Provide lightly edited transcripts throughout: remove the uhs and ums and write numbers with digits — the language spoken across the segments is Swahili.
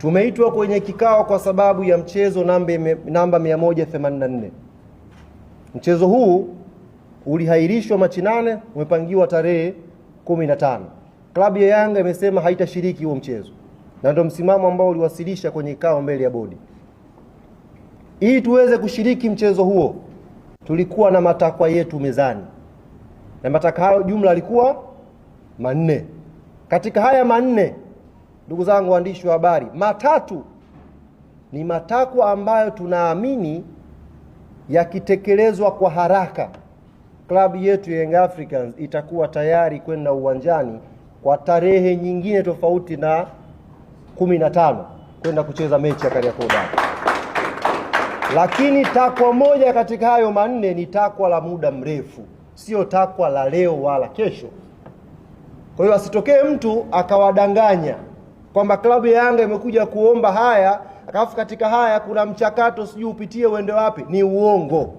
Tumeitwa kwenye kikao kwa sababu ya mchezo namba 184. Mchezo huu ulihairishwa Machi 8, umepangiwa tarehe 15. Klabu ya Yanga imesema haitashiriki huo mchezo, na ndio msimamo ambao uliwasilisha kwenye kikao mbele ya bodi. Ili tuweze kushiriki mchezo huo, tulikuwa na matakwa yetu mezani, na matakwa hayo jumla yalikuwa 4. Katika haya 4, ndugu zangu waandishi wa habari, 3 ni matakwa ambayo tunaamini yakitekelezwa kwa haraka, klabu yetu ya Young Africans itakuwa tayari kwenda uwanjani kwa tarehe nyingine tofauti na 15 kwenda kucheza mechi ya Kariakoo Derby. Lakini takwa moja katika hayo 4 ni takwa la muda mrefu, sio takwa la leo wala kesho. Kwa hiyo asitokee mtu akawadanganya kwamba klabu ya Yanga imekuja kuomba haya, akafu katika haya kuna mchakato sijui upitie uende wapi. Ni uongo.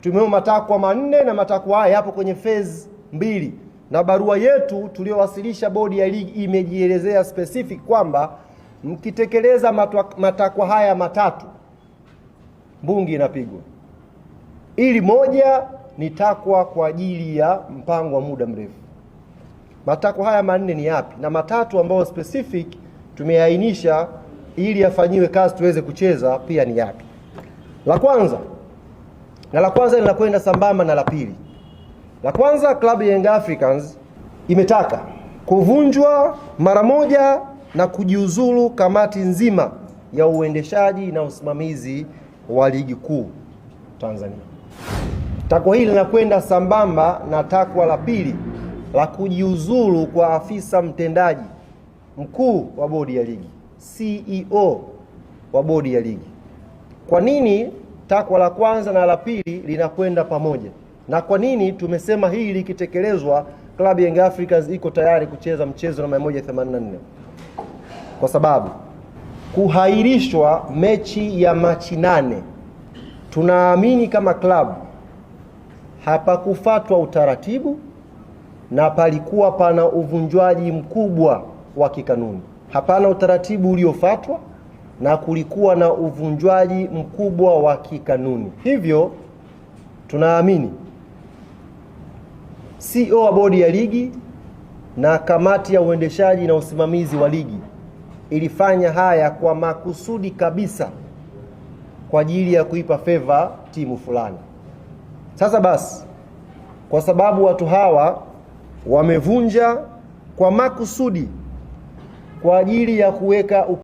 Tumeomba matakwa 4 na matakwa haya yapo kwenye phase 2, na barua yetu tuliyowasilisha bodi ya ligi imejielezea specific kwamba mkitekeleza matakwa haya 3, mbungi inapigwa. Ili moja ni takwa kwa ajili ya mpango wa muda mrefu. Matakwa haya 4 ni yapi? Na 3 ambao specific tumeainisha ili yafanyiwe kazi tuweze kucheza pia ni yapi? La kwanza linakwenda sambamba na la pili. La kwanza, klabu ya Young Africans imetaka kuvunjwa mara moja na kujiuzulu kamati nzima ya uendeshaji na usimamizi wa ligi kuu Tanzania. Takwa hili linakwenda sambamba na takwa la pili la kujiuzulu kwa afisa mtendaji mkuu wa bodi ya ligi, CEO wa bodi ya ligi. Kwa nini takwa la kwanza na la pili linakwenda pamoja? Na kwa nini tumesema hili likitekelezwa klabu ya Young Africans iko tayari kucheza mchezo namba 184? Kwa sababu kuhairishwa mechi ya Machi 8, tunaamini kama klabu hapakufuatwa utaratibu na palikuwa pana uvunjwaji mkubwa wa kikanuni. Hapana utaratibu uliofuatwa na kulikuwa na uvunjwaji mkubwa wa kikanuni. Hivyo tunaamini CEO wa bodi ya ligi na kamati ya uendeshaji na usimamizi wa ligi ilifanya haya kwa makusudi kabisa kwa ajili ya kuipa favor timu fulani. Sasa basi, kwa sababu watu hawa wamevunja kwa makusudi kwa ajili ya kuweka